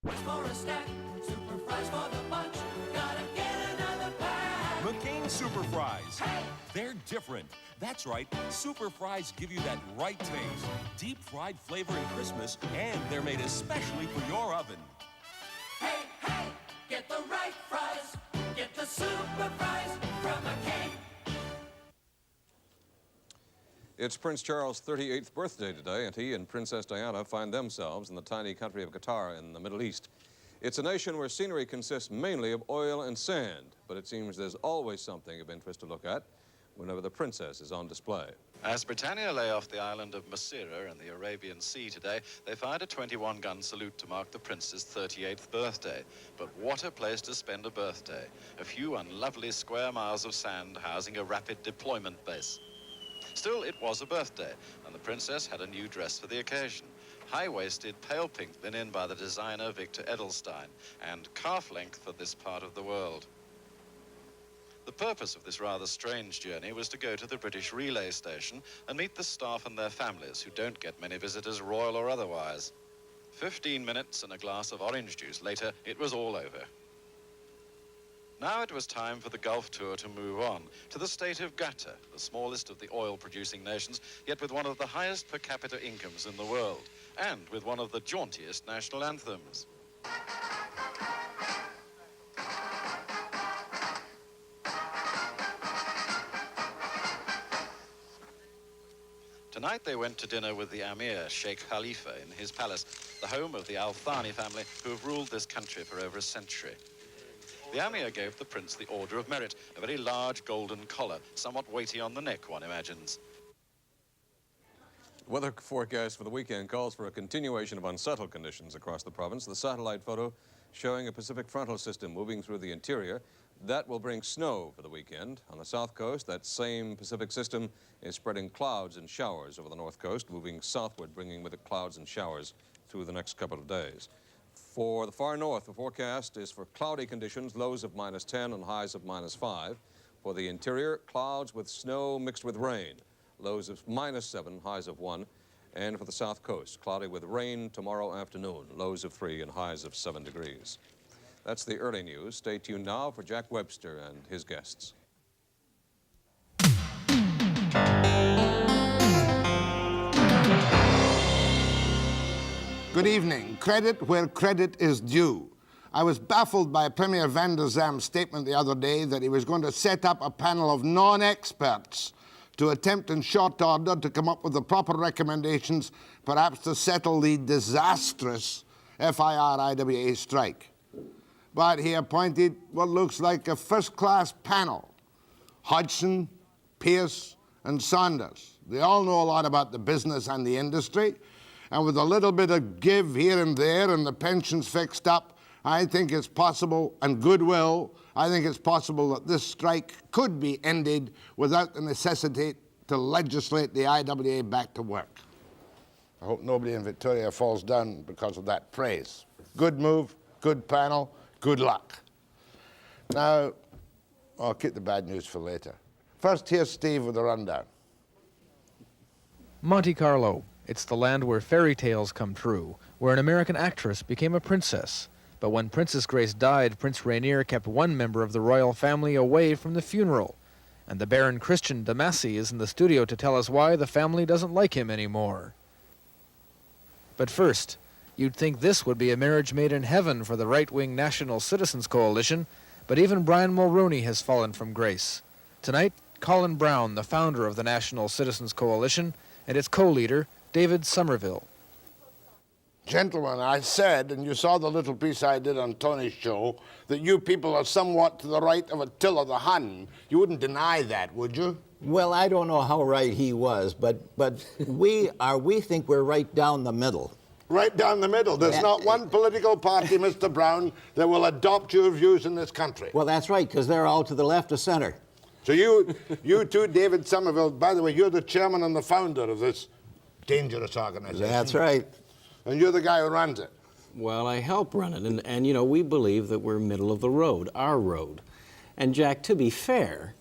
For a snack, super fries for the bunch. Gotta get another pack. McCain Super Fries. Hey! They're different. That's right. Super Fries give you that right taste. Deep fried flavor and crispness, and they're made especially for your oven. Hey, hey! Get the right fries. Get the super fries from McCain. It's Prince Charles' 38th birthday today, and he and Princess Diana find themselves in the tiny country of Qatar in the Middle East. It's a nation where scenery consists mainly of oil and sand, but it seems there's always something of interest to look at whenever the princess is on display. As Britannia lay off the island of Masirah in the Arabian Sea today, they fired a 21-gun salute to mark the prince's 38th birthday. But what a place to spend a birthday. A few unlovely square miles of sand housing a rapid deployment base. Still, it was a birthday, and the princess had a new dress for the occasion. High-waisted, pale pink linen by the designer Victor Edelstein, and calf-length for this part of the world. The purpose of this rather strange journey was to go to the British relay station and meet the staff and their families, who don't get many visitors, royal or otherwise. 15 minutes and a glass of orange juice later, it was all over. Now it was time for the Gulf tour to move on to the state of Qatar, the smallest of the oil-producing nations, yet with one of the highest per capita incomes in the world, and with one of the jauntiest national anthems. Tonight they went to dinner with the Amir, Sheikh Khalifa, in his palace, the home of the Al Thani family, who have ruled this country for over a century. The Amir gave the prince the Order of Merit, a very large golden collar, somewhat weighty on the neck, one imagines. Weather forecast for the weekend calls for a continuation of unsettled conditions across the province. The satellite photo showing a Pacific frontal system moving through the interior. That will bring snow for the weekend. On the south coast, that same Pacific system is spreading clouds and showers over the north coast, moving southward, bringing with it clouds and showers through the next couple of days. For the far north, the forecast is for cloudy conditions, lows of -10 and highs of -5. For the interior, clouds with snow mixed with rain, lows of -7, highs of 1. And for the south coast, cloudy with rain tomorrow afternoon, lows of 3 and highs of 7 degrees. That's the early news. Stay tuned now for Jack Webster and his guests. Good evening. Credit where credit is due. I was baffled by Premier Van der Zam's statement the other day that he was going to set up a panel of non-experts to attempt in short order to come up with the proper recommendations, perhaps to settle the disastrous FIR-IWA strike. But he appointed what looks like a first-class panel. Hodgson, Pierce, and Saunders. They all know a lot about the business and the industry, and with a little bit of give here and there and the pensions fixed up, I think it's possible, and goodwill, I think it's possible that this strike could be ended without the necessity to legislate the IWA back to work. I hope nobody in Victoria falls down because of that praise. Good move, good panel, good luck. Now, I'll keep the bad news for later. First, here's Steve with the rundown. Monte Carlo. It's the land where fairy tales come true, where an American actress became a princess. But when Princess Grace died, Prince Rainier kept one member of the royal family away from the funeral. And the Baron Christian De Massy is in the studio to tell us why the family doesn't like him anymore. But first, you'd think this would be a marriage made in heaven for the right-wing National Citizens Coalition, but even Brian Mulroney has fallen from grace. Tonight, Colin Brown, the founder of the National Citizens Coalition, and its co-leader, David Somerville. Gentlemen, I said, and you saw the little piece I did on Tony's show, that you people are somewhat to the right of Attila the Hun. You wouldn't deny that, would you? Well, I don't know how right he was, but we think we're right down the middle. Right down the middle. There's not one political party, Mr. Brown, that will adopt your views in this country. Well, that's right, because they're all to the left of center. So you too, David Somerville, by the way, you're the chairman and the founder of this dangerous organization. That's right. And you're the guy who runs it. Well, I help run it, and you know, we believe that we're middle of the road, our road. And Jack, to be fair,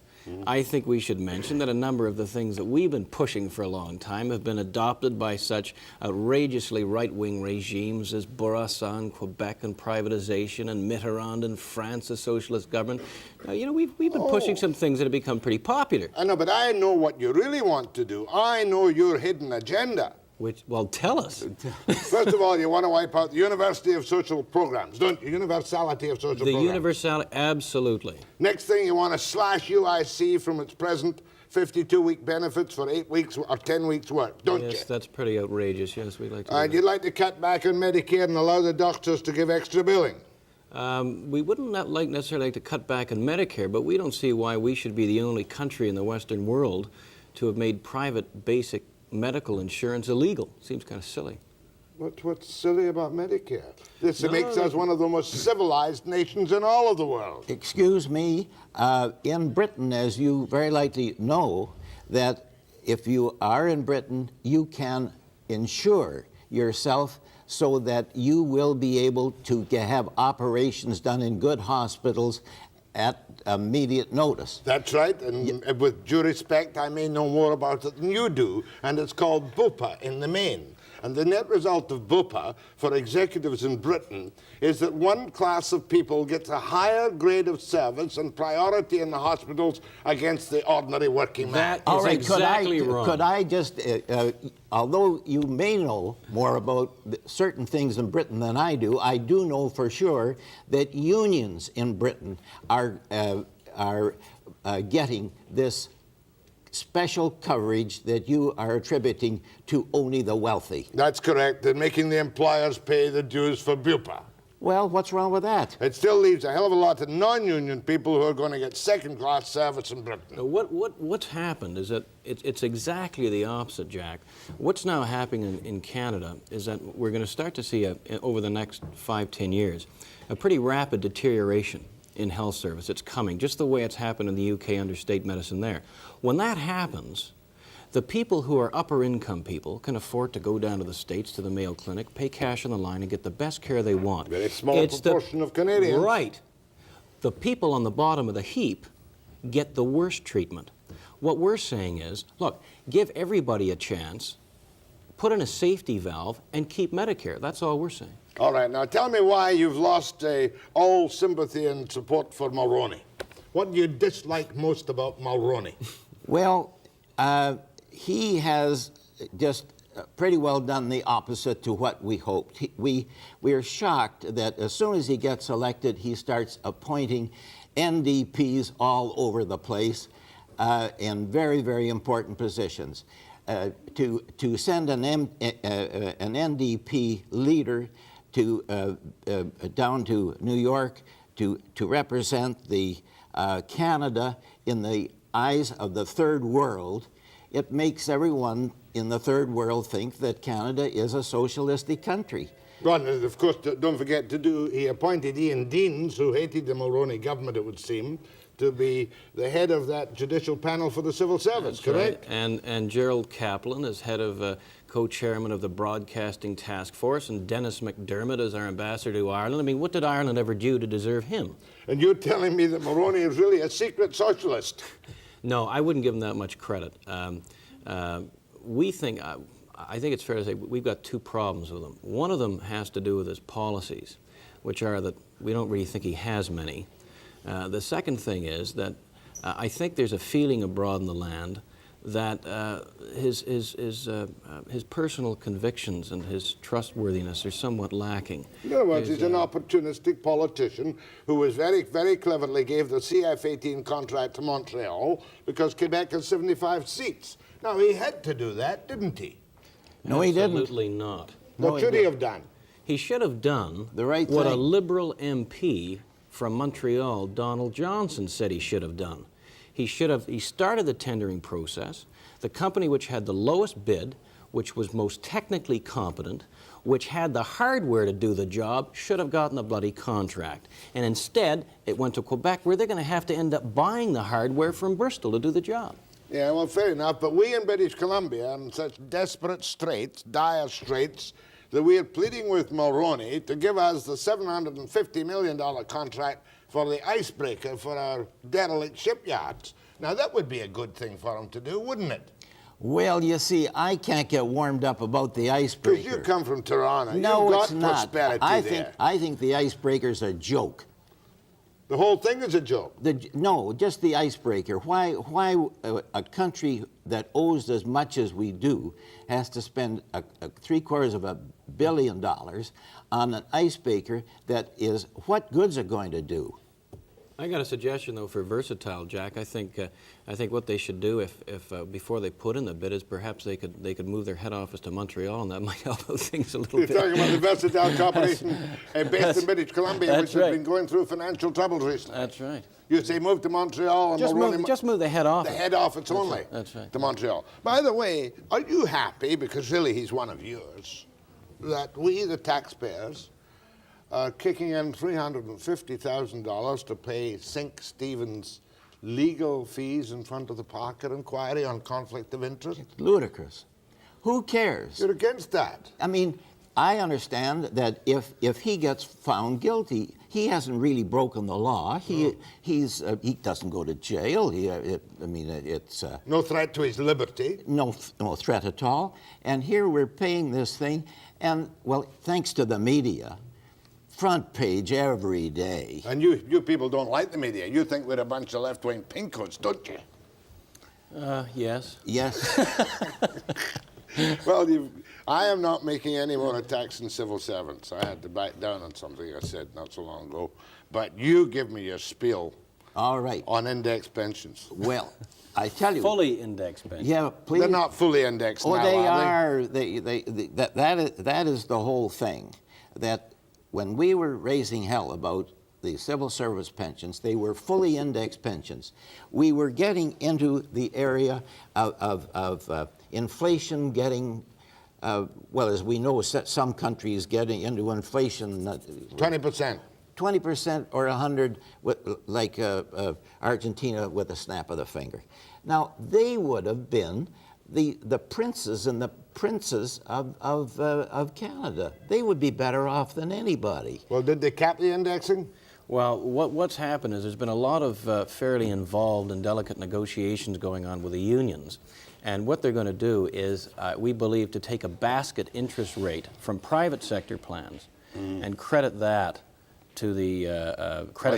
I think we should mention that a number of the things that we've been pushing for a long time have been adopted by such outrageously right-wing regimes as Bourassa in Quebec and privatization, and Mitterrand in France, a socialist government. Now, you know, we've been pushing some things that have become pretty popular. I know, but I know what you really want to do. I know your hidden agenda. Which, well, tell us. First of all, you want to wipe out the University of Social Programs, don't you? Universality of Social The Programs. universality, absolutely. Next thing, you want to slash UIC from its present 52-week benefits for 8 weeks or 10 weeks' work, don't you? Yes, that's pretty outrageous. Yes, we'd like to. And you'd like to cut back on Medicare and allow the doctors to give extra billing. We wouldn't necessarily like to cut back on Medicare, but we don't see why we should be the only country in the Western world to have made private basic medical insurance illegal. Seems kind of silly. What's silly about Medicare? This makes us one of the most civilized nations in all of the world. Excuse me, in Britain, as you very likely know, that if you are in Britain, you can insure yourself so that you will be able to have operations done in good hospitals at immediate notice. That's right, and with due respect, I may know more about it than you do, and it's called BUPA in the main. And the net result of BUPA for executives in Britain is that one class of people gets a higher grade of service and priority in the hospitals against the ordinary working man. That is exactly wrong. Could I just, although you may know more about certain things in Britain than I do know for sure that unions in Britain are getting this special coverage that you are attributing to only the wealthy. That's correct. They're making the employers pay the dues for BUPA. Well, what's wrong with that? It still leaves a hell of a lot of non-union people who are going to get second-class service in Britain. Now, what's happened is that it's exactly the opposite, Jack. What's now happening in Canada is that we're going to start to see, over the next 5-10 years, a pretty rapid deterioration in health service. It's coming, just the way it's happened in the UK under state medicine there. When that happens, the people who are upper income people can afford to go down to the States, to the Mayo Clinic, pay cash on the line and get the best care they want. Very small proportion of Canadians. Right. The people on the bottom of the heap get the worst treatment. What we're saying is, look, give everybody a chance, put in a safety valve, and keep Medicare. That's all we're saying. All right, now tell me why you've lost all sympathy and support for Mulroney. What do you dislike most about Mulroney? Well, he has just pretty well done the opposite to what we hoped. We are shocked that as soon as he gets elected, he starts appointing NDPs all over the place in very, very important positions. To send an NDP leader down to New York to represent the Canada in the eyes of the third world, it makes everyone in the third world think that Canada is a socialistic country. Well, of course, don't forget he appointed Ian Deans, who hated the Mulroney government, it would seem, to be the head of that judicial panel for the civil service, That's correct? Right. And Gerald Kaplan is head of co-chairman of the Broadcasting Task Force, and Dennis McDermott is our ambassador to Ireland. I mean, what did Ireland ever do to deserve him? And you're telling me that Mulroney is really a secret socialist? No, I wouldn't give him that much credit. We think, I think it's fair to say we've got two problems with him. One of them has to do with his policies, which are that we don't really think he has many. The second thing is that I think there's a feeling abroad in the land that his personal convictions and his trustworthiness are somewhat lacking. In other words, he's an opportunistic politician who was very, very cleverly gave the CF-18 contract to Montreal because Quebec has 75 seats. Now, he had to do that, didn't he? No, he didn't. Absolutely not. What should he have done? He should have done the right what thing. a Liberal MP from Montreal, Donald Johnson, said he should have done. He started the tendering process. The company which had the lowest bid, which was most technically competent, which had the hardware to do the job, should have gotten the bloody contract. And instead, it went to Quebec, where they're going to have to end up buying the hardware from Bristol to do the job. Yeah, well, fair enough, but we in British Columbia are in such desperate straits, dire straits, that we are pleading with Mulroney to give us the $750 million contract for the icebreaker for our derelict shipyards. Now, that would be a good thing for him to do, wouldn't it? Well, you see, I can't get warmed up about the icebreaker. Because you come from Toronto. No, You've got it's not. prosperity there. I think the icebreaker's a joke. The whole thing is a joke. No, just the icebreaker. Why a country that owes as much as we do has to spend $750 million on an icebreaker that is, what good's it going to do? I got a suggestion though for Versatile, Jack. I think what they should do if before they put in the bid is perhaps they could move their head office to Montreal, and that might help out things a little You're bit. talking about the Versatile Corporation based in British Columbia, which has been going through financial troubles recently. That's right. You say move to Montreal and Just move the head office. the head office only That's right. to Montreal. By the way, are you happy, because really he's one of yours, that we, the taxpayers, are kicking in $350,000 to pay Sink Stevens' legal fees in front of the Parker inquiry on conflict of interest? Ludicrous. Who cares? You're against that. I mean, I understand that if he gets found guilty, he hasn't really broken the law. He doesn't go to jail. It's No threat to his liberty. no threat at all. And here we're paying this thing, and well, thanks to the media, front page every day. And you people don't like the media. You think we're a bunch of left-wing pinkos, don't you? Yes. Yes. Well, I am not making any more attacks on civil servants. I had to back down on something I said not so long ago. But you give me your spiel All right. on index pensions. Well, I tell you. Fully indexed pension. Yeah, please. They're not fully indexed Oh, now, they are are. That is the whole thing. That when we were raising hell about the civil service pensions, they were fully indexed pensions. We were getting into the area of inflation getting, well, as we know, some countries getting into inflation. 20%. 20% or 100, like Argentina with a snap of the finger. Now, they would have been the princes and the princes of Canada. They would be better off than anybody. Well, did they cap the indexing? Well, what's happened is there's been a lot of fairly involved and delicate negotiations going on with the unions. And what they're going to do is, we believe, to take a basket interest rate from private sector plans and credit that to the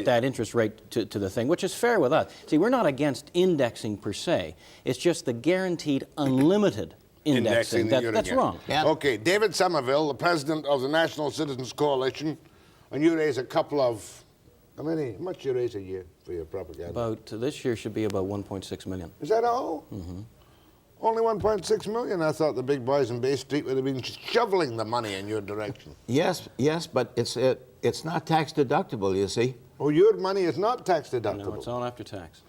that interest rate to the thing, which is fair with us. See, we're not against indexing per se. It's just the guaranteed unlimited indexing. That's wrong. Yeah. Okay, David Somerville, the president of the National Citizens Coalition, and you raise a couple of, how much do you raise a year for your propaganda? About this year should be about 1.6 million. Is that all? Mm-hmm. Only 1.6 million? I thought the big boys in Bay Street would have been shoveling the money in your direction. Yes, but it's not tax deductible, you see. Oh, your money is not tax deductible? No, it's all after tax.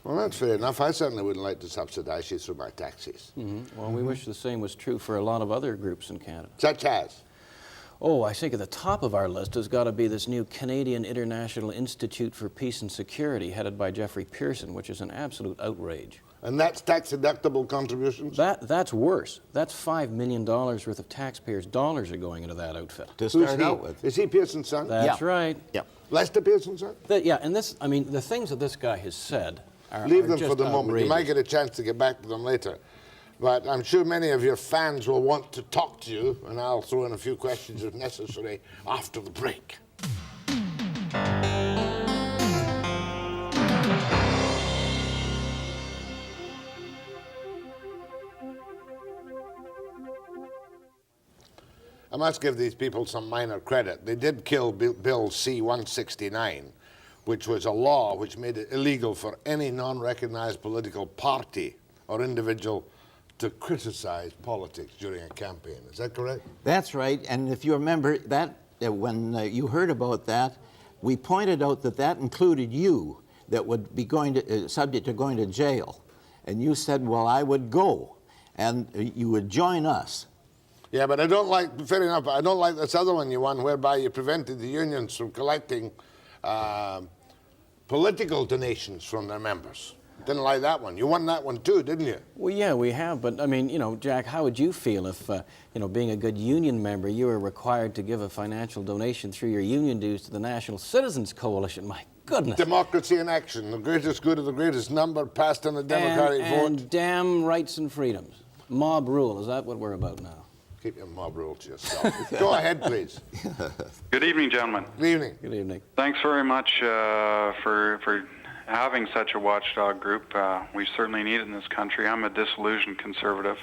Well, that's fair enough. I certainly wouldn't like to subsidize you through my taxes. Well, we wish the same was true for a lot of other groups in Canada. Such as? Oh, I think at the top of our list has got to be this new Canadian International Institute for Peace and Security, headed by Jeffrey Pearson, which is an absolute outrage. And that's tax-deductible contributions? That's worse. That's $5 million worth of taxpayers' dollars are going into that outfit. To Who's start he? out with. Is he Pearson's son? That's right. Yeah. Lester Pearson's son? Yeah, and this, I mean, the things that this guy has said are Leave are them just for the moment. You outrageous. might get a chance to get back to them later. But I'm sure many of your fans will want to talk to you, and I'll throw in a few questions if necessary after the break. I must give these people some minor credit. They did kill Bill C-169, which was a law which made it illegal for any non-recognized political party or individual to criticize politics during a campaign. Is that correct? That's right. And if you remember that, when you heard about that, we pointed out that that included you, that would be going to, subject to going to jail. And you said, well, I would go, and you would join us. Yeah, but I don't like, fair enough, I don't like this other one you won, whereby you prevented the unions from collecting political donations from their members. Didn't like that one. You won that one too, didn't you? Well, yeah, we have, but I mean, you know, Jack, how would you feel if, you know, being a good union member, you were required to give a financial donation through your union dues to the National Citizens Coalition? My goodness. Democracy in action, the greatest good of the greatest number, passed in a democratic vote. And damn rights and freedoms. Mob rule, is that what we're about now? Keep your mob rule to yourself. Go ahead, please. Good evening, gentlemen. Good evening. Good evening. Thanks very much for having such a watchdog group. We certainly need it in this country. I'm a disillusioned conservative.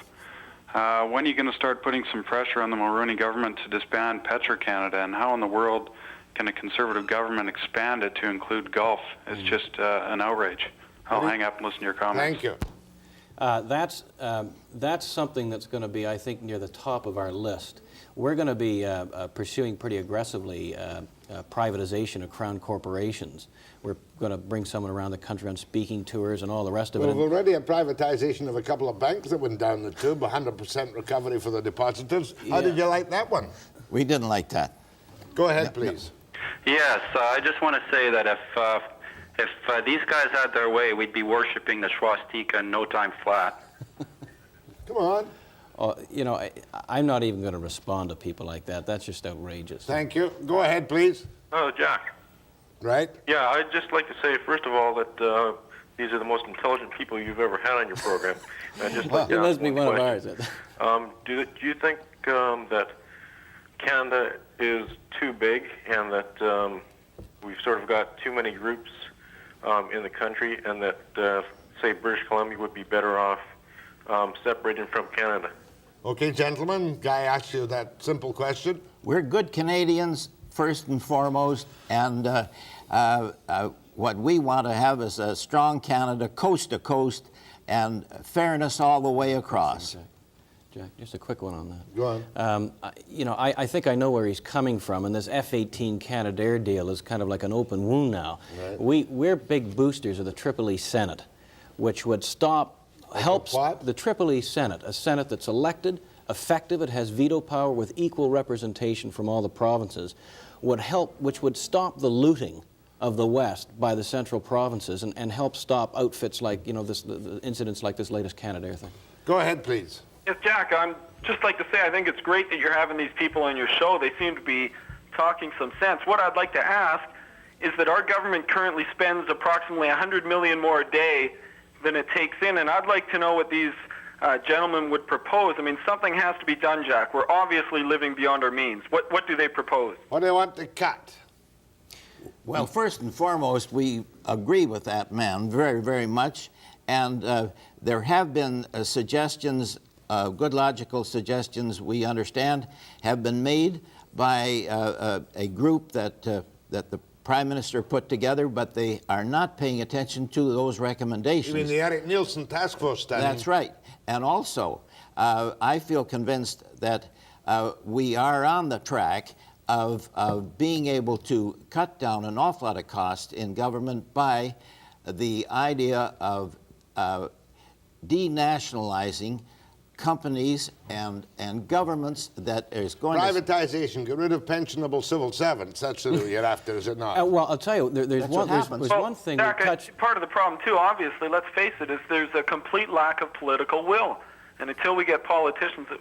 When are you going to start putting some pressure on the Mulroney government to disband Petro-Canada, and how in the world can a conservative government expand it to include Gulf? It's just an outrage. I'll hang up and listen to your comments. Thank you. That's something that's going to be, I think, near the top of our list. We're going to be pursuing pretty aggressively privatization of crown corporations. We're going to bring someone around the country on speaking tours and all the rest of Well, it. we've already had privatisation of a couple of banks that went down the tube, 100% recovery for the depositors. How did you like that one? We didn't like that. Go ahead, please. Yes, I just want to say that if these guys had their way, we'd be worshiping the swastika in no time flat. Come on. You know, I'm not even going to respond to people like that. That's just outrageous. Thank you. Go ahead, please. Oh, Jack. Right? Yeah, I'd just like to say, first of all, that these are the most intelligent people you've ever had on your program. And I'd just like to You ask must be one of question. ours. Do you think that Canada is too big and that we've sort of got too many groups in the country, and that, say, British Columbia would be better off separating from Canada? Okay, gentlemen, Guy asked you that simple question. We're good Canadians, first and foremost, and what we want to have is a strong Canada, coast to coast, and fairness all the way across. Jack, just a quick one on that. Go on. You know, I think I know where he's coming from, and this F-18 Canadair deal is kind of like an open wound now. Right. We're big boosters of the Triple E Senate, which would helps what? the Triple E Senate, a Senate that's elected, effective, it has veto power with equal representation from all the provinces, which would stop the looting of the West by the central provinces and help stop outfits like, you know, the incidents like this latest Canadair thing. Go ahead, please. Yes, Jack, I'm just like to say I think it's great that you're having these people on your show. They seem to be talking some sense. What I'd like to ask is that our government currently spends approximately $100 million more a day than it takes in, and I'd like to know what these gentlemen would propose. I mean, something has to be done, Jack. We're obviously living beyond our means. What do they propose? What do they want to cut? Well, first and foremost, we agree with that man very, very much, and there have been suggestions, good logical suggestions, we understand, have been made by a group that the Prime Minister put together, but they are not paying attention to those recommendations. You mean the Eric Nielsen Task Force study? That's right. And also, I feel convinced that we are on the track of being able to cut down an awful lot of cost in government by the idea of denationalizing companies and governments that is going Privatization, get rid of pensionable civil servants. That's who you're after, is it not? Well, I'll tell you, there's one thing Jack, we touch. part of the problem, too, obviously, let's face it, is there's a complete lack of political will. And until we get politicians that...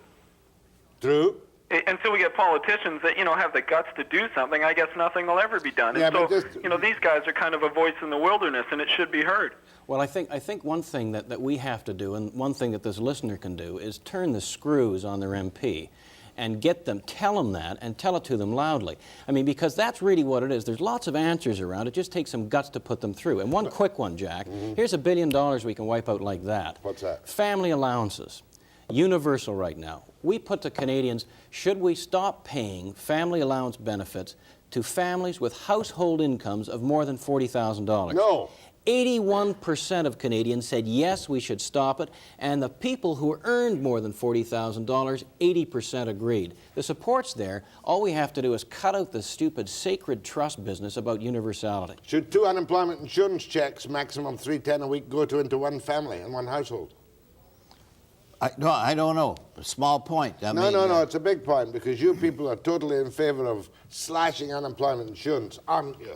True. Until we get politicians that, you know, have the guts to do something, I guess nothing will ever be done. Yeah, and so, but just, you know, these guys are kind of a voice in the wilderness, and it should be heard. Well, I think one thing that we have to do, and one thing that this listener can do, is turn the screws on their MP and tell them that, and tell it to them loudly. I mean, because that's really what it is. There's lots of answers around. It just takes some guts to put them through. And one quick one, Jack. Here's $1 billion we can wipe out like that. What's that? Family allowances. Universal right now. We put to Canadians, should we stop paying family allowance benefits to families with household incomes of more than $40,000? No. 81% of Canadians said yes, we should stop it, and the people who earned more than $40,000, 80% agreed. The support's there. All we have to do is cut out the stupid sacred trust business about universality. Should 2 unemployment insurance checks, maximum $310 a week, go into one family and one household? I don't know. A small point. No, it's a big point, because you people are totally in favor of slashing unemployment insurance, aren't you?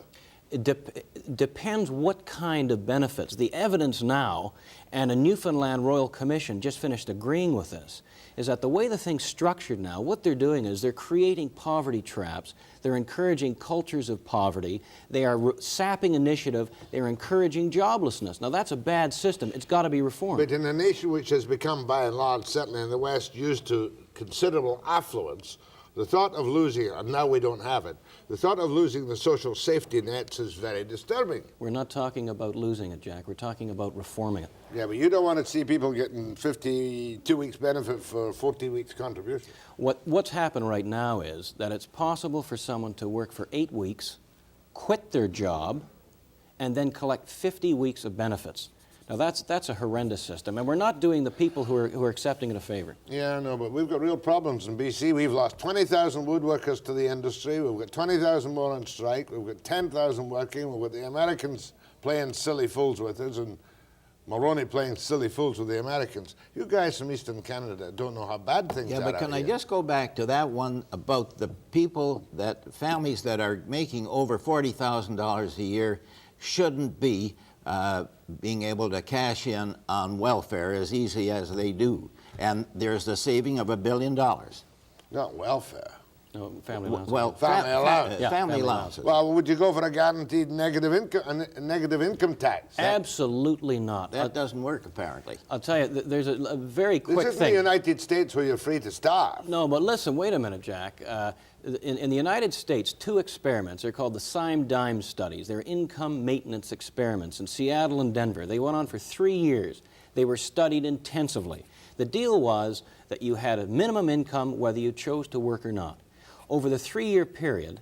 It depends what kind of benefits. The evidence now, and a Newfoundland Royal Commission just finished agreeing with this, is that the way the thing's structured now, what they're doing is they're creating poverty traps, they're encouraging cultures of poverty, they are sapping initiative, they're encouraging joblessness. Now that's a bad system, it's got to be reformed. But in a nation which has become by and large, certainly in the West, used to considerable affluence, the thought of losing it, and now we don't have it, the thought of losing the social safety nets is very disturbing. We're not talking about losing it, Jack. We're talking about reforming it. Yeah, but you don't want to see people getting 52 weeks benefit for 14 weeks contribution. What's happened right now is that it's possible for someone to work for 8 weeks, quit their job, and then collect 50 weeks of benefits. Now that's a horrendous system, and we're not doing the people who are accepting it a favor. Yeah, I know, but we've got real problems in BC. We've lost 20,000 woodworkers to the industry. We've got 20,000 more on strike. We've got 10,000 working. We've got the Americans playing silly fools with us, and Mulroney playing silly fools with the Americans. You guys from Eastern Canada don't know how bad things are. Yeah, but can I just go back to that one about the people, that families that are making over $40,000 a year shouldn't be being able to cash in on welfare as easy as they do. And there's the saving of $1 billion. Not welfare. No, family allowance. Well, Family allowance. Yeah, family family allowances. Well, would you go for a guaranteed negative income tax? Absolutely not. That doesn't work, apparently. I'll tell you, there's a very quick This isn't thing. the United States where you're free to starve. No, but listen, wait a minute, Jack. In the United States, 2 experiments, they're called the Syme-Dime studies. They're income maintenance experiments in Seattle and Denver. They went on for 3 years. They were studied intensively. The deal was that you had a minimum income whether you chose to work or not. Over the 3-year period,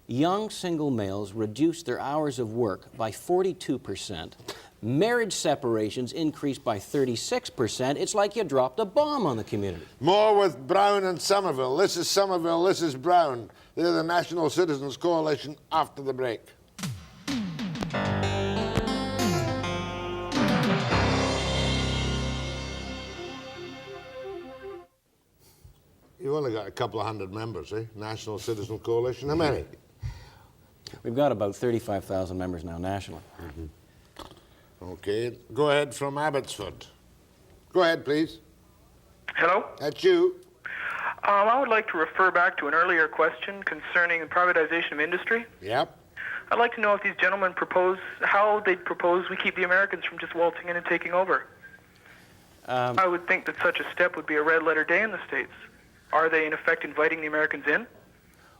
young single males reduced their hours of work by 42%. Marriage separations increased by 36%. It's like you dropped a bomb on the community. More with Brown and Somerville. This is Somerville, this is Brown. They're the National Citizens Coalition after the break. You've only got a couple of hundred members, eh? National Citizen Coalition. How many? We've got about 35,000 members now nationally. Okay, go ahead from Abbotsford. Go ahead, please. Hello? That's you. I would like to refer back to an earlier question concerning the privatization of industry. Yep. I'd like to know if these gentlemen propose, how they propose we keep the Americans from just waltzing in and taking over. I would think that such a step would be a red-letter day in the States. Are they, in effect, inviting the Americans in?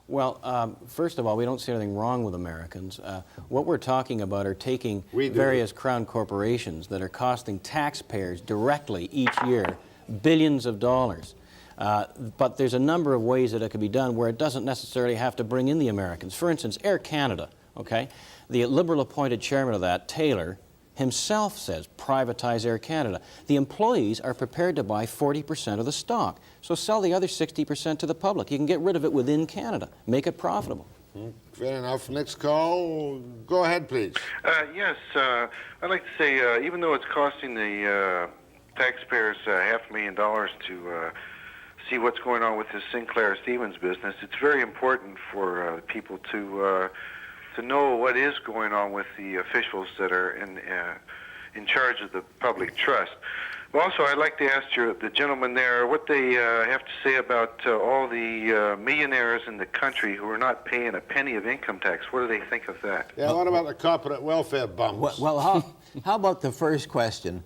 Well, first of all, we don't see anything wrong with Americans. What we're talking about are taking various crown corporations that are costing taxpayers directly each year billions of dollars. But there's a number of ways that it could be done where it doesn't necessarily have to bring in the Americans. For instance, Air Canada, okay? The Liberal-appointed chairman of that, Taylor, himself says privatize Air Canada. The employees are prepared to buy 40% of the stock. So sell the other 60% to the public. You can get rid of it within Canada. Make it profitable. Fair enough. Next call. Go ahead, please. Yes, I'd like to say, even though it's costing the taxpayers $500,000 to see what's going on with this Sinclair Stevens business, it's very important for people to know what is going on with the officials that are in charge of the public trust. Also, I'd like to ask the gentleman there what they have to say about all the millionaires in the country who are not paying a penny of income tax. What do they think of that? Yeah, what about the corporate welfare bumps? Well, how about the first question?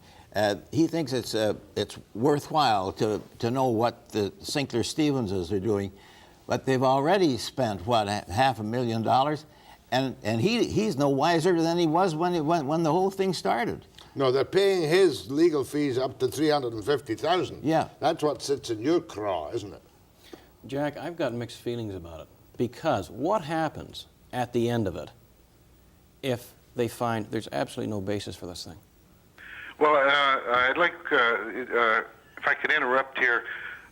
He thinks it's worthwhile to know what the Sinclair Stevenses are doing, but they've already spent, what, $500,000? And he's no wiser than he was when the whole thing started. No, they're paying his legal fees up to $350,000. Yeah. That's what sits in your craw, isn't it? Jack, I've got mixed feelings about it. Because what happens at the end of it if they find there's absolutely no basis for this thing? Well, I'd like, if I could interrupt here,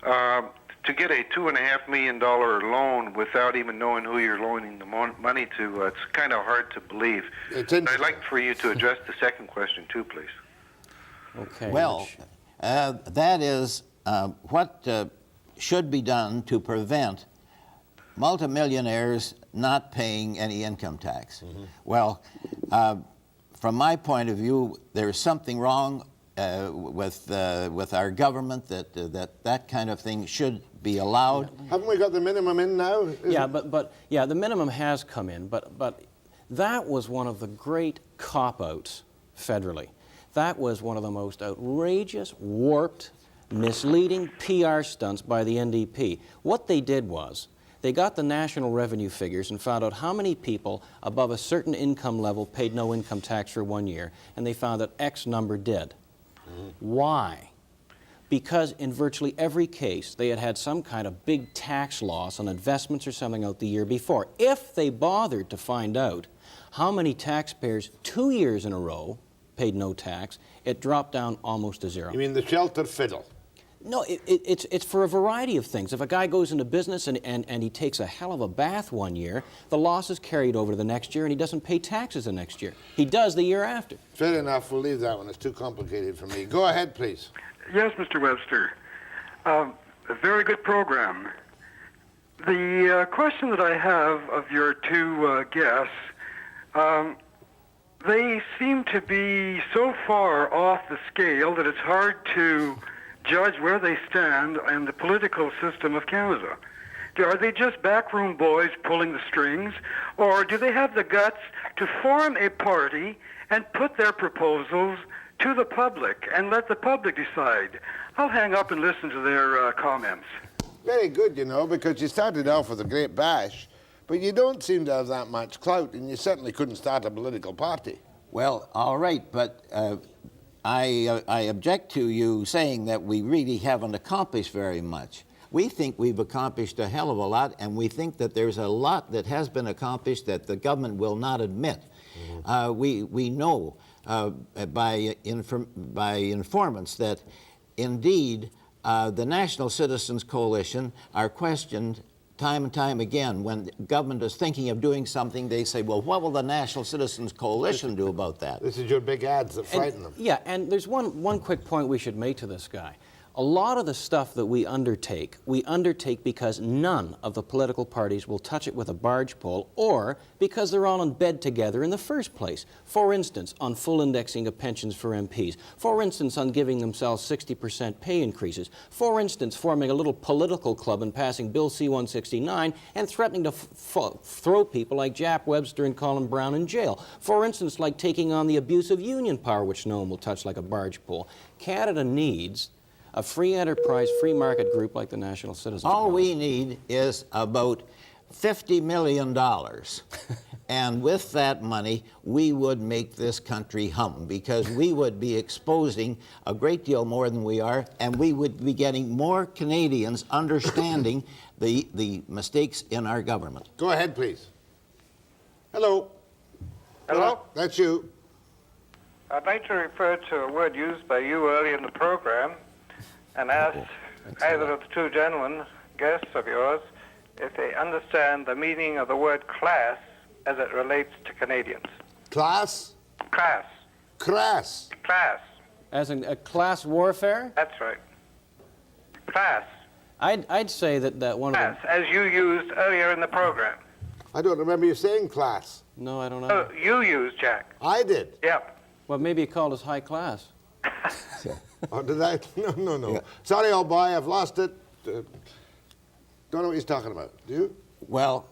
to get a $2.5 million loan without even knowing who you're loaning the money to, it's kind of hard to believe. I'd like for you to address the second question too, please. Okay. Well, that is what should be done to prevent multimillionaires not paying any income tax. Well, from my point of view, there's something wrong with our government that kind of thing should be allowed. Haven't we got the minimum in now? Yeah, but the minimum has come in, but that was one of the great cop-outs federally. That was one of the most outrageous, warped, misleading PR stunts by the NDP. What they did was, they got the national revenue figures and found out how many people above a certain income level paid no income tax for 1 year, and they found that X number did. Why? Because in virtually every case, they had had some kind of big tax loss on investments or something out the year before. If they bothered to find out how many taxpayers 2 years in a row paid no tax, it dropped down almost to zero. You mean the shelter fiddle? No, it's for a variety of things. If a guy goes into business and he takes a hell of a bath 1 year, the loss is carried over to the next year and he doesn't pay taxes the next year. He does the year after. Fair enough, we'll leave that one. It's too complicated for me. Go ahead, please. Yes, Mr. Webster. A very good program. The question that I have of your two guests, they seem to be so far off the scale that it's hard to judge where they stand in the political system of Canada. Are they just backroom boys pulling the strings, or do they have the guts to form a party and put their proposals to the public and let the public decide? I'll hang up and listen to their comments. Very good, you know, because you started off with a great bash, but you don't seem to have that much clout, and you certainly couldn't start a political party. Well, all right, but I object to you saying that we really haven't accomplished very much. We think we've accomplished a hell of a lot, and we think that there's a lot that has been accomplished that the government will not admit. We know by informants that indeed the National Citizens Coalition are questioned time and time again. When government is thinking of doing something, they say, well, what will the National Citizens Coalition do about that? This is your big ads that frighten them. Yeah, and there's one quick point we should make to this guy. A lot of the stuff that we undertake because none of the political parties will touch it with a barge pole, or because they're all in bed together in the first place. For instance, on full indexing of pensions for MPs. For instance, on giving themselves 60% pay increases. For instance, forming a little political club and passing Bill C-169 and threatening to throw people like Webster and Colin Brown in jail. For instance, like taking on the abuse of union power, which no one will touch like a barge pole. Canada needs a free enterprise, free market group like the National Citizens. All we need is about $50 million. And with that money, we would make this country hum, because we would be exposing a great deal more than we are, and we would be getting more Canadians understanding the mistakes in our government. Go ahead, please. Hello. Hello? That's you. I'd like to refer to a word used by you earlier in the program and ask either of the two gentlemen, guests of yours, if they understand the meaning of the word class as it relates to Canadians. Class? Class. Crass. Class. As in a class warfare? That's right. Class. I'd say that one class, of them... as you used earlier in the program. I don't remember you saying class. No, I don't know. Oh, you used, Jack. I did. Yep. Well, maybe it called us high class. Oh, did I? No. Yeah. Sorry, old boy, I've lost it. Don't know what he's talking about. Do you? Well,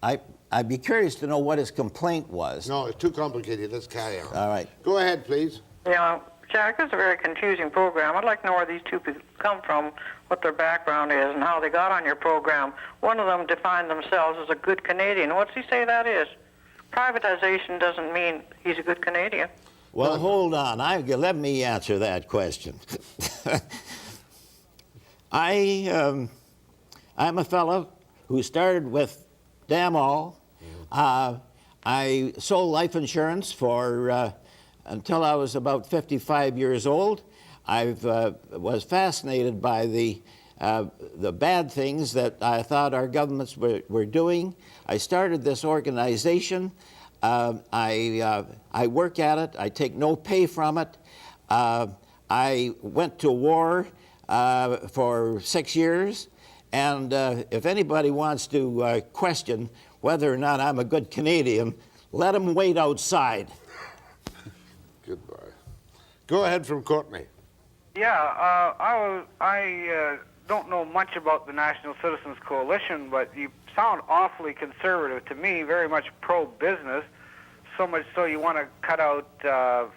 I'd be curious to know what his complaint was. No, it's too complicated. Let's carry on. All right. Go ahead, please. Yeah, Jack, this is a very confusing program. I'd like to know where these two people come from, what their background is, and how they got on your program. One of them defined themselves as a good Canadian. What's he say that is? Privatization doesn't mean he's a good Canadian. Well, hold on. Let me answer that question. I'm a fellow who started with damn all. I sold life insurance for until I was about 55 years old. I was fascinated by the bad things that I thought our governments were doing. I started this organization. I work at it. I take no pay from it. I went to war for 6 years, And if anybody wants to question whether or not I'm a good Canadian, let them wait outside. Goodbye. Go ahead from Courtney. Yeah, I don't know much about the National Citizens Coalition, but you sound awfully conservative to me, very much pro-business, so much so you want to cut out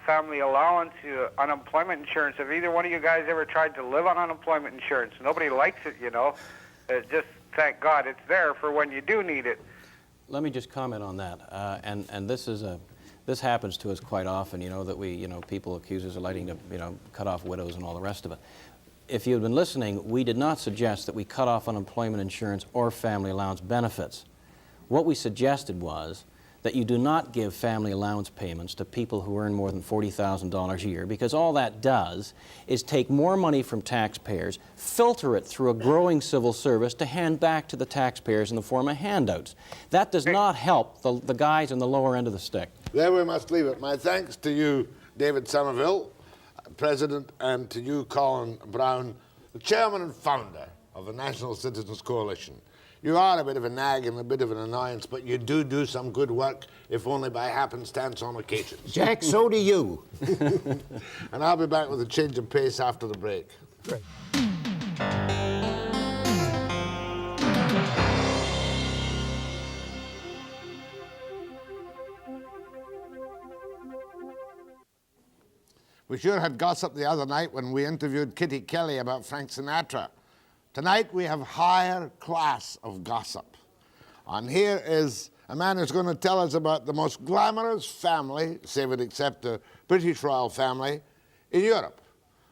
family allowance, unemployment insurance. Have either one of you guys ever tried to live on unemployment insurance? Nobody likes it, you know. Just thank God it's there for when you do need it. Let me just comment on that. And this happens to us quite often, you know, that people accuse us of liking to, cut off widows and all the rest of it. If you've been listening, we did not suggest that we cut off unemployment insurance or family allowance benefits. What we suggested was that you do not give family allowance payments to people who earn more than $40,000 a year, because all that does is take more money from taxpayers, filter it through a growing civil service to hand back to the taxpayers in the form of handouts. That does not help the guys in the lower end of the stick. There we must leave it. My thanks to you, David Somerville, President, and to you, Colin Brown, the Chairman and Founder of the National Citizens Coalition. You are a bit of a nag and a bit of an annoyance, but you do some good work, if only by happenstance on occasions. Jack, so do you. And I'll be back with a change of pace after the break. Great. We sure had gossip the other night when we interviewed Kitty Kelly about Frank Sinatra. Tonight we have higher class of gossip. And here is a man who's going to tell us about the most glamorous family, save it except the British royal family, in Europe.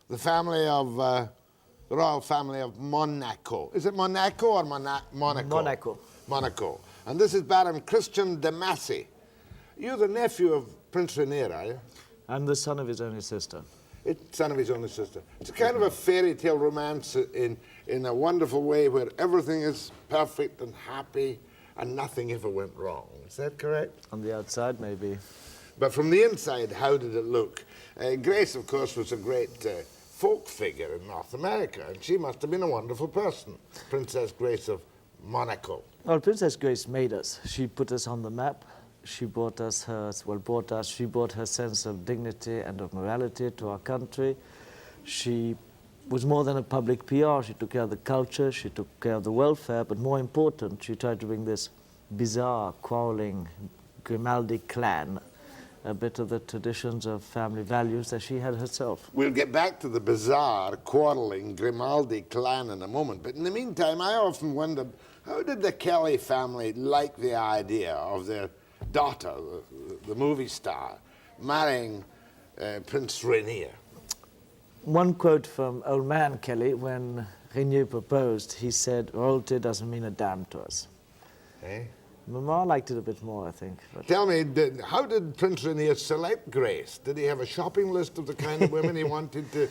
The family of, the Royal Family of Monaco. Is it Monaco or Monaco? Monaco. Monaco. And this is Baron Christian De Massy. You're the nephew of Prince Rainier, are you? I'm the son of his only sister. Son of his only sister. It's a kind of a fairy tale romance in a wonderful way where everything is perfect and happy and nothing ever went wrong. Is that correct? On the outside, maybe. But from the inside, how did it look? Grace, of course, was a great folk figure in North America, and she must have been a wonderful person, Princess Grace of Monaco. Well, Princess Grace made us. She put us on the map. She brought her sense of dignity and of morality to our country. She was more than a public PR. She took care of the culture, she took care of the welfare, but more important, she tried to bring this bizarre, quarreling Grimaldi clan a bit of the traditions of family values that she had herself. We'll get back to the bizarre, quarreling Grimaldi clan in a moment, but in the meantime, I often wondered, how did the Kelly family like the idea of their daughter, the movie star, marrying Prince Rainier? One quote from old man Kelly, when Rainier proposed, he said, royalty doesn't mean a damn to us. Eh? Mama liked it a bit more, I think. But Tell me, how did Prince Rainier select Grace? Did he have a shopping list of the kind of women he wanted the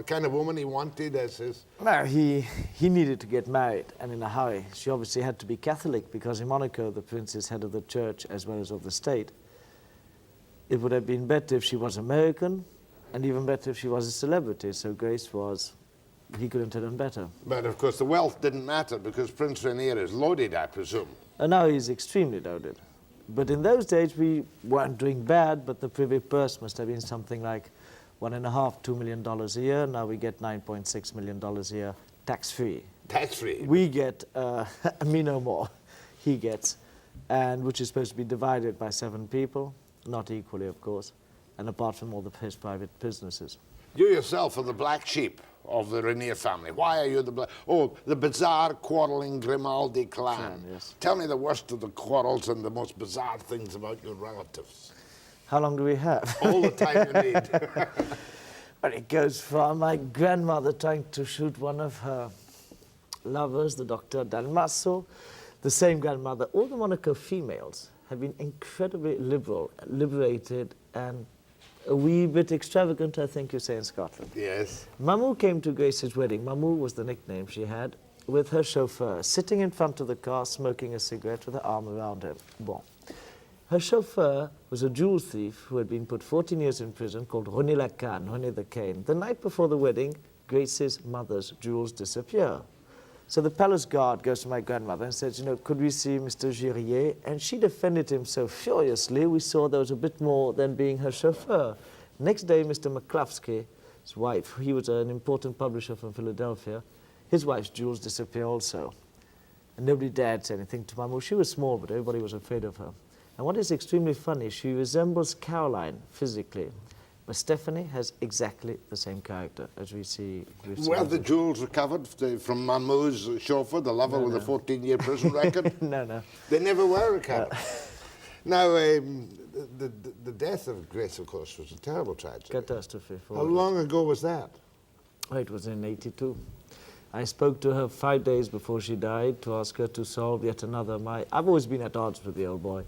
kind of woman he wanted as his? No, he needed to get married, and in a hurry. She obviously had to be Catholic, because in Monaco, the prince is head of the church as well as of the state. It would have been better if she was American, and even better if she was a celebrity, so Grace was, he couldn't have done better. But of course the wealth didn't matter, because Prince Rainier is loaded, I presume. And now he's extremely loaded. But in those days, we weren't doing bad, but the privy purse must have been something like $1.5 to $2 million a year. Now we get $9.6 million a year, tax-free. Tax-free? We get, me no more, he gets, and which is supposed to be divided by 7 people, not equally, of course, and apart from all his private businesses. You yourself are the black sheep of the Rainier family. Why are you the black? Oh, the bizarre, quarreling Grimaldi clan. Yes. Tell me the worst of the quarrels and the most bizarre things about your relatives. How long do we have? All the time you need. Well, it goes from my grandmother trying to shoot one of her lovers, the Dr. Dalmasso. The same grandmother, all the Monaco females have been incredibly liberal, liberated, and a wee bit extravagant, I think you say in Scotland. Yes. Mamou came to Grace's wedding. Mamou was the nickname she had, with her chauffeur, sitting in front of the car, smoking a cigarette with her arm around him. Bon. Her chauffeur was a jewel thief who had been put 14 years in prison, called René Lacan, René the Cane. The night before the wedding, Grace's mother's jewels disappear. So the palace guard goes to my grandmother and says, you know, could we see Mr. Girier? And she defended him so furiously, we saw there was a bit more than being her chauffeur. Next day, Mr. McCluskey, his wife, he was an important publisher from Philadelphia, his wife's jewels disappear also. And nobody dared say anything to Mum. Well, she was small, but everybody was afraid of her. And what is extremely funny, she resembles Caroline physically, but Stephanie has exactly the same character as we see. Were the jewels recovered from Mahmoud's chauffeur, the lover with a 14-year prison record? No. They never were recovered. Now, the death of Grace, of course, was a terrible tragedy. Catastrophe. How long ago was that? Oh, it was in '82. I spoke to her 5 days before she died to ask her to solve yet another. I've always been at odds with the old boy.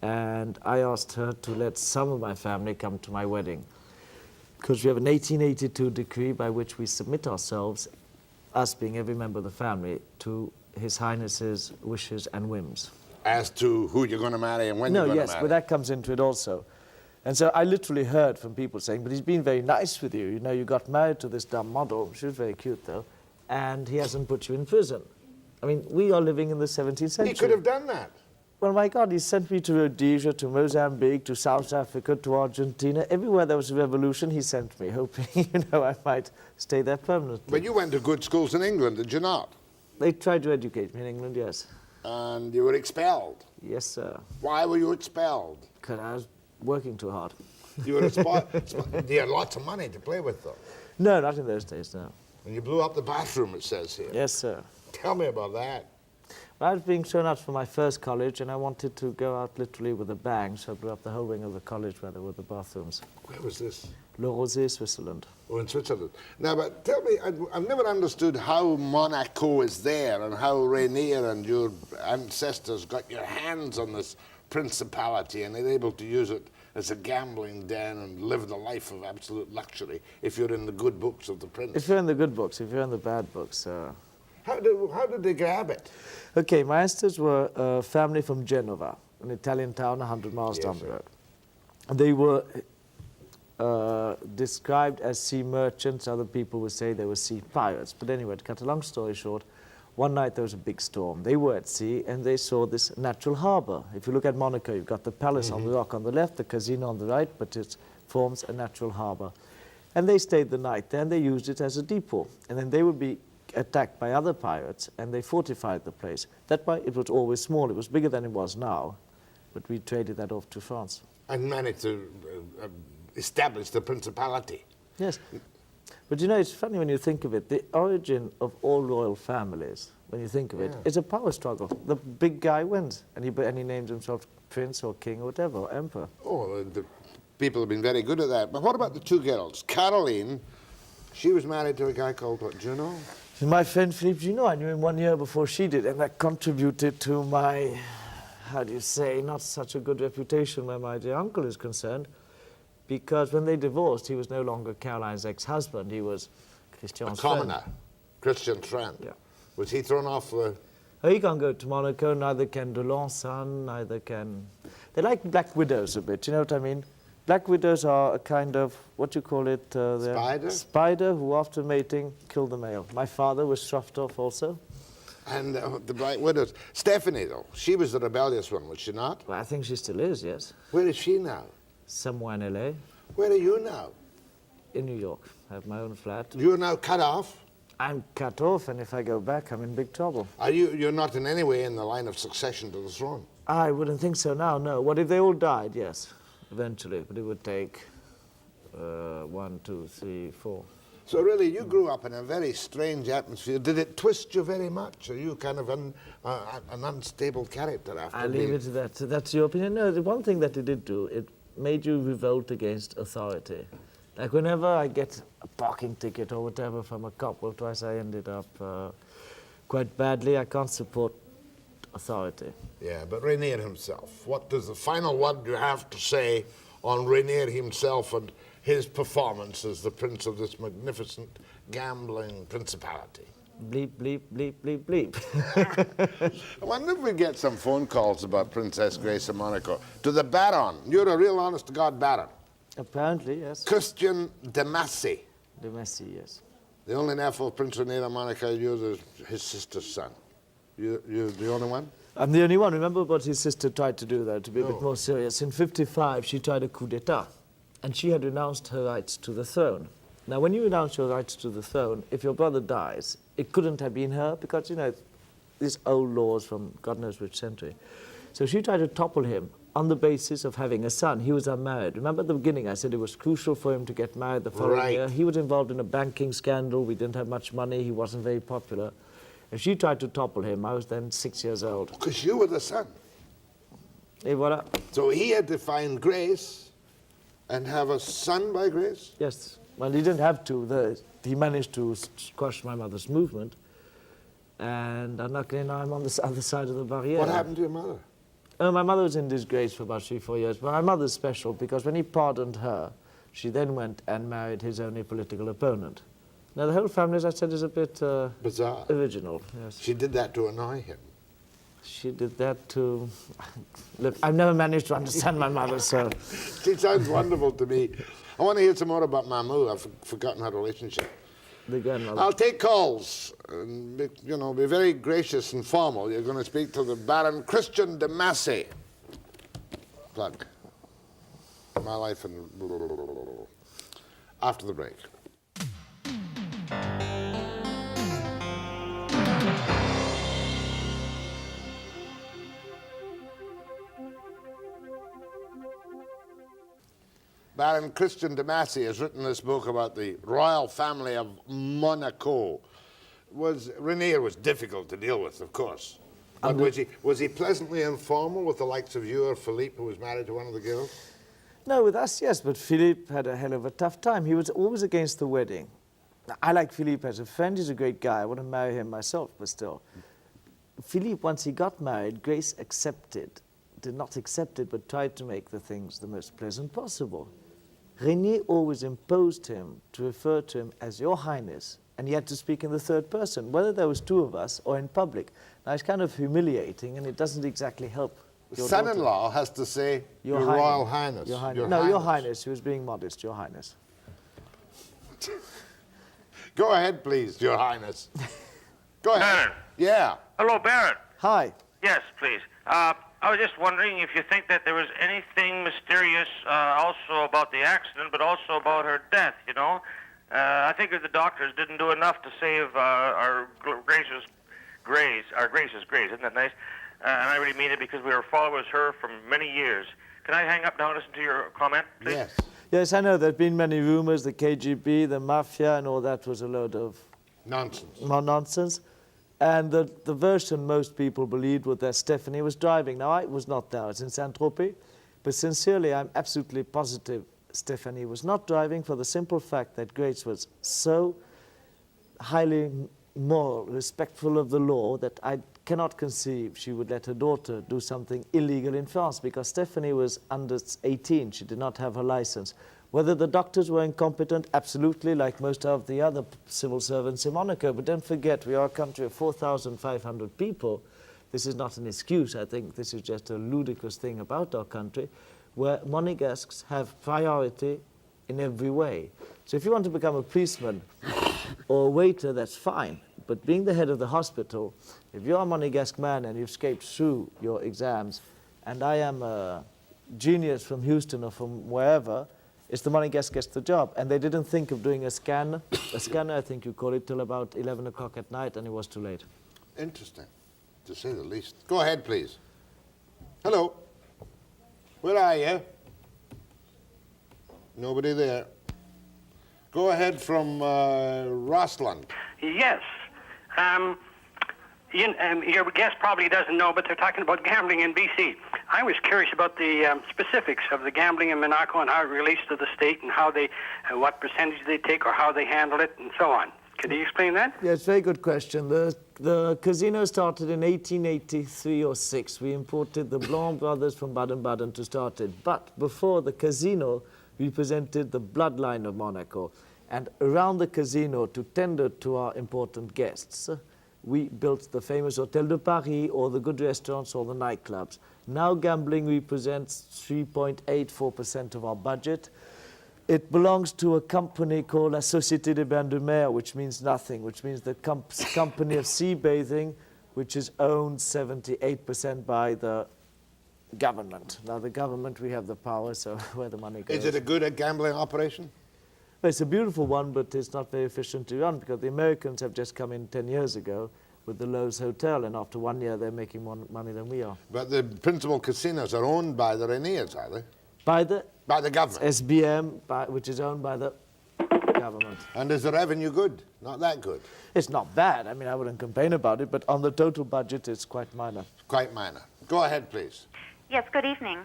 And I asked her to let some of my family come to my wedding. Because we have an 1882 decree by which we submit ourselves, us being every member of the family, to His Highness's wishes and whims. As to who you're going to marry and when you're going to marry? No, yes, but that comes into it also. And so I literally heard from people saying, but he's been very nice with you. You know, you got married to this dumb model. She was very cute, though. And he hasn't put you in prison. I mean, we are living in the 17th century. He could have done that. Well, my God, he sent me to Rhodesia, to Mozambique, to South Africa, to Argentina. Everywhere there was a revolution, he sent me, hoping, you know, I might stay there permanently. But you went to good schools in England, did you not? They tried to educate me in England, yes. And you were expelled? Yes, sir. Why were you expelled? Because I was working too hard. You were you had lots of money to play with, though. No, not in those days, no. And you blew up the bathroom, it says here. Yes, sir. Tell me about that. I was being shown out for my first college, and I wanted to go out literally with a bang, so I blew up the whole wing of the college where there were the bathrooms. Where was this? Le Rosé, Switzerland. Oh, in Switzerland. Now, but tell me, I've never understood how Monaco is there and how Rainier and your ancestors got your hands on this principality and they're able to use it as a gambling den and live the life of absolute luxury if you're in the good books of the prince. If you're in the good books, if you're in the bad books. How did they grab it? Okay, my ancestors were a family from Genova, an Italian town 100 miles down the road. They were described as sea merchants. Other people would say they were sea pirates. But anyway, to cut a long story short, one night there was a big storm. They were at sea and they saw this natural harbor. If you look at Monaco, you've got the palace on the rock on the left, the casino on the right, but it forms a natural harbor. And they stayed the night there and they used it as a depot. And then they would be attacked by other pirates and they fortified the place. That way it was always small. It was bigger than it was now, but we traded that off to France. And managed to establish the principality. Yes. But you know, it's funny when you think of it, the origin of all royal families, when you think of it, is a power struggle. The big guy wins, and he names himself prince or king or whatever, or emperor. Oh, the people have been very good at that. But what about the two girls? Caroline, she was married to a guy called, what, Junot? My friend Philippe Junot, I knew him 1 year before she did, and that contributed to my, how do you say, not such a good reputation where my dear uncle is concerned. Because when they divorced, he was no longer Caroline's ex-husband. He was Christian's friend. A commoner, Christian's friend. Yeah. Was he thrown off the... Oh, he can't go to Monaco, neither can de Lanson, neither can... They like black widows a bit, you know what I mean? Black widows are a kind of, what you call it? Spider? Spider who, after mating, kill the male. My father was sloughed off also. And the black widows. Stephanie, though, she was the rebellious one, was she not? Well, I think she still is, yes. Where is she now? Somewhere in L.A. Where are you now? In New York. I have my own flat. You're now cut off? I'm cut off, and if I go back, I'm in big trouble. You're not in any way in the line of succession to the throne? I wouldn't think so now, no. What if they all died? Yes, eventually. But it would take 1, 2, 3, 4. So really, you grew up in a very strange atmosphere. Did it twist you very much? Are you kind of an unstable character after I leave it to that. That's your opinion. No, the one thing that it did do, it made you revolt against authority. Like whenever I get a parking ticket or whatever from a cop, well, twice I ended up quite badly. I can't support authority. Yeah, but Rainier himself, what does the final word you have to say on Rainier himself and his performance as the prince of this magnificent gambling principality? Bleep, bleep, bleep, bleep, bleep. I wonder if we get some phone calls about Princess Grace of Monaco. To the Baron. You're a real honest-to-God Baron. Apparently, yes. Christian De Massy. De Massy, yes. The only nephew of Prince Rainier of Monaco, you're his sister's son. You're the only one? I'm the only one. Remember what his sister tried to do, though, to be a bit more serious. In 55, she tried a coup d'etat, and she had renounced her rights to the throne. Now, when you renounce your rights to the throne, if your brother dies, it couldn't have been her, because, you know, these old laws from God knows which century. So she tried to topple him on the basis of having a son. He was unmarried. Remember at the beginning I said it was crucial for him to get married the following year? He was involved in a banking scandal. We didn't have much money. He wasn't very popular. And she tried to topple him. I was then 6 years old. Because you were the son. Et voilà. So he had to find Grace and have a son by Grace? Yes. Well, he didn't have to. He managed to squash my mother's movement. And unluckily now I'm on the other side of the barrier. What happened to your mother? My mother was in disgrace for about 3-4 years. But my mother's special because when he pardoned her, she then went and married his only political opponent. Now, the whole family, as I said, is a bit bizarre. Original. Yes. She did that to annoy him. She did that to... Look, I've never managed to understand my mother, so... She sounds wonderful to me. I want to hear some more about Mamou. I've forgotten her relationship. The grandmother. I'll take calls. And be, you know, be very gracious and formal. You're going to speak to the Baron Christian De Massy. Plug. My life and... After the break. Baron Christian De Massy has written this book about the Royal Family of Monaco. Rainier was difficult to deal with, of course. But was he pleasantly informal with the likes of you or Philippe, who was married to one of the girls? No, with us, yes, but Philippe had a hell of a tough time. He was always against the wedding. I like Philippe as a friend. He's a great guy. I want to marry him myself, but still. Philippe, once he got married, Grace did not accept it, but tried to make the things the most pleasant possible. Rainier always imposed him to refer to him as Your Highness, and he had to speak in the third person, whether there was two of us or in public. Now, it's kind of humiliating, and it doesn't exactly help. The son-in-law has to say, Your Royal Highness. Your Highness. No, Your Highness. He was being modest, Your Highness. Go ahead, please, Your Highness. Go ahead. Baron. Yeah. Hello, Baron. Hi. Yes, please. I was just wondering if you think that there was anything mysterious also about the accident, but also about her death, you know? I think the doctors didn't do enough to save our gracious Grace. Isn't that nice? And I really mean it because we were followers of her for many years. Can I hang up now and listen to your comment, please? Yes. Yes, I know. There have been many rumors, the KGB, the mafia, and all that was a load of... Nonsense. More nonsense. And the version most people believed was that Stephanie was driving. Now, I was not there. I was in Saint-Tropez. But sincerely, I'm absolutely positive Stephanie was not driving for the simple fact that Grace was so highly moral, respectful of the law, that I cannot conceive she would let her daughter do something illegal in France, because Stephanie was under 18. She did not have her license. Whether the doctors were incompetent, absolutely, like most of the other civil servants in Monaco. But don't forget, we are a country of 4,500 people. This is not an excuse. I think this is just a ludicrous thing about our country, where Monegasques have priority in every way. So if you want to become a policeman or a waiter, that's fine. But being the head of the hospital, if you're a Monegasque man and you've escaped through your exams, and I am a genius from Houston or from wherever, it's the Monegasque gets the job. And they didn't think of doing a scanner, I think you call it, till about 11 o'clock at night, and it was too late. Interesting, to say the least. Go ahead, please. Hello. Where are you? Nobody there. Go ahead from Rossland. Yes. Your guest probably doesn't know, but they're talking about gambling in BC. I was curious about the specifics of the gambling in Monaco and how it relates to the state and how they, what percentage they take or how they handle it and so on. Can you explain that? Yes, very good question. The casino started in 1883 or 6. We imported the Blanc brothers from Baden-Baden to start it. But before the casino, we presented the bloodline of Monaco. And around the casino, to tender to our important guests, we built the famous Hôtel de Paris or the good restaurants or the nightclubs. Now gambling represents 3.84% of our budget. It belongs to a company called La Société des Bains de Mer, which means nothing, which means the company of sea bathing, which is owned 78% by the government. Now, the government, we have the power, so where the money goes. Is it a good gambling operation? Well, it's a beautiful one, but it's not very efficient to run because the Americans have just come in 10 years ago with the Lowe's Hotel, and after 1 year, they're making more money than we are. But the principal casinos are owned by the Rainiers, are they? By the government. SBM, which is owned by the government. And is the revenue good? Not that good? It's not bad. I mean, I wouldn't complain about it, but on the total budget, it's quite minor. Quite minor. Go ahead, please. Yes, good evening.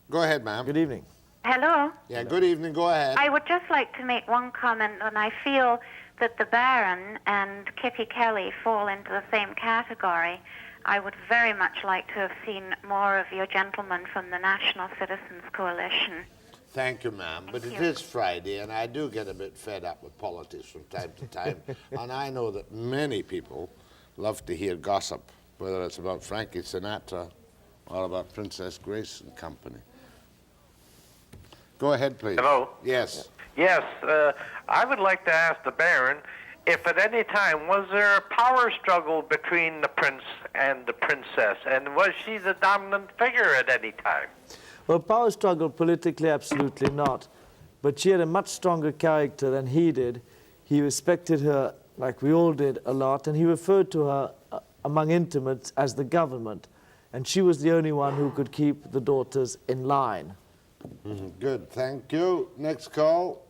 Go ahead, ma'am. Good evening. Hello. Yeah, good evening. Go ahead. I would just like to make one comment, and I feel that the Baron and Kitty Kelly fall into the same category. I would very much like to have seen more of your gentlemen from the National Citizens Coalition. Thank you, ma'am. But it is Friday, and I do get a bit fed up with politics from time to time. And I know that many people love to hear gossip, whether it's about Frankie Sinatra or about Princess Grace and company. Go ahead, please. Hello? Yes. Yes, I would like to ask the Baron if at any time was there a power struggle between the prince and the princess, and was she the dominant figure at any time? Well, power struggle politically, absolutely not. But she had a much stronger character than he did. He respected her, like we all did, a lot, and he referred to her among intimates as the government. And she was the only one who could keep the daughters in line. Mm-hmm. Good, thank you. Next call.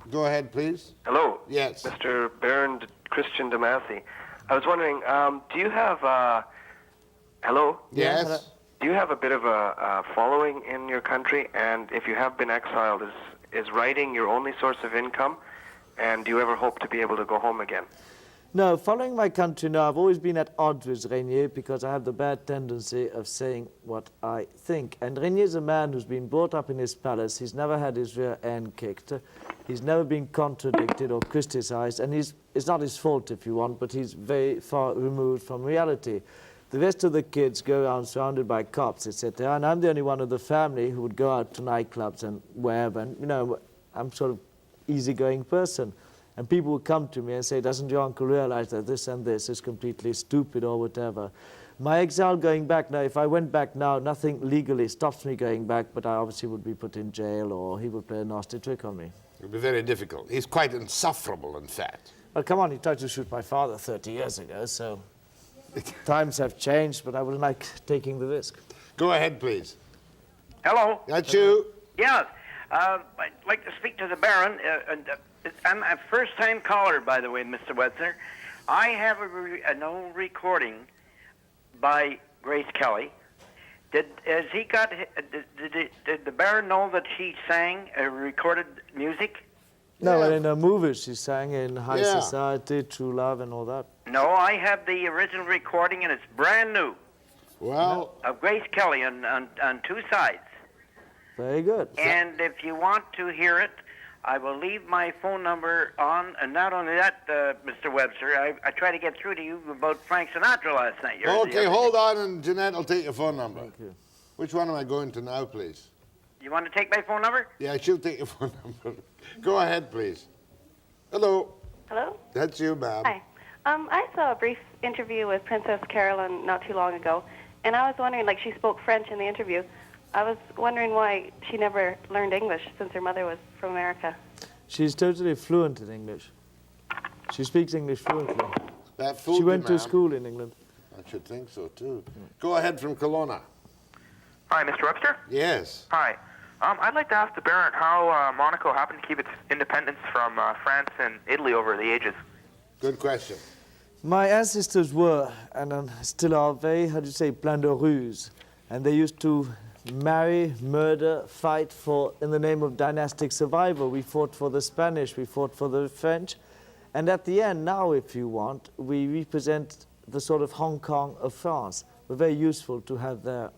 Go ahead, please. Hello. Yes. Mr. Baron Christian De Massy. I was wondering, do you have, hello? Yes. Do you have a bit of a following in your country? And if you have been exiled, is writing your only source of income? And do you ever hope to be able to go home again? No, following my country, no. I've always been at odds with Rainier because I have the bad tendency of saying what I think. And Rainier's a man who's been brought up in his palace. He's never had his rear end kicked. He's never been contradicted or criticized. And it's not his fault, if you want, but he's very far removed from reality. The rest of the kids go around surrounded by cops, etc. And I'm the only one of the family who would go out to nightclubs and wherever. And, you know, I'm sort of easygoing person. And people would come to me and say, doesn't your uncle realize that this and this is completely stupid or whatever? My exile going back now, if I went back now, nothing legally stops me going back, but I obviously would be put in jail or he would play a nasty trick on me. It would be very difficult. He's quite insufferable, in fact. Well, come on, he tried to shoot my father 30 years ago, so times have changed, but I would like taking the risk. Go ahead, please. Hello. That's you. Yes. I'd like to speak to the Baron. I'm a first-time caller, by the way, Mr. Webster. I have an old recording by Grace Kelly. Did the Baron know that she sang recorded music? No, in her movies she sang in High Society, True Love, and all that. No, I have the original recording, and it's brand new. Well, of Grace Kelly on two sides. Very good. And if you want to hear it, I will leave my phone number on, and not only that, Mr. Webster, I tried to get through to you about Frank Sinatra last night. Okay, hold on, and Jeanette will take your phone number. Thank you. Which one am I going to now, please? You want to take my phone number? Yeah, she'll take your phone number. Go ahead, please. Hello. Hello? That's you, ma'am. Hi. I saw a brief interview with Princess Caroline not too long ago, and I was wondering, like, she spoke French in the interview. I was wondering why she never learned English since her mother was from America. She's totally fluent in English. She speaks English fluently. That she went to school in England. I should think so, too. Go ahead from Kelowna. Hi, Mr. Webster? Yes. Hi. I'd like to ask the Baron how Monaco happened to keep its independence from France and Italy over the ages. Good question. My ancestors were, and still are, very, how do you say, plein de ruse. And they used to marry, murder, fight in the name of dynastic survival. We fought for the Spanish, we fought for the French. And at the end, now, if you want, we represent the sort of Hong Kong of France. We're very useful to have there.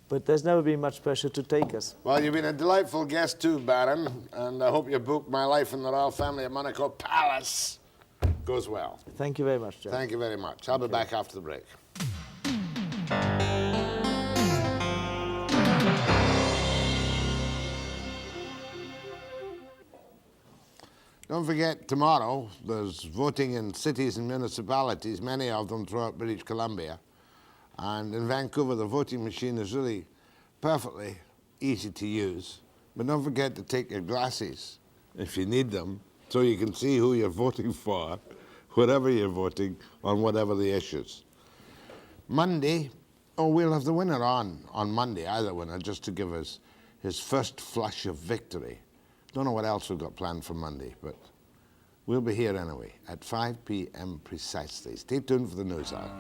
But there's never been much pressure to take us. Well, you've been a delightful guest too, Baron, and I hope your book, My Life in the Royal Family of Monaco Palace, goes well. Thank you very much, John. Thank you very much. I'll be back after the break. Don't forget, tomorrow there's voting in cities and municipalities, many of them throughout British Columbia. And in Vancouver, the voting machine is really perfectly easy to use. But don't forget to take your glasses, if you need them, so you can see who you're voting for, whatever you're voting, on whatever the issues. Monday, we'll have the winner on Monday, either winner, just to give us his first flush of victory. Don't know what else we've got planned for Monday, but we'll be here anyway at 5 p.m. precisely. Stay tuned for the news hour.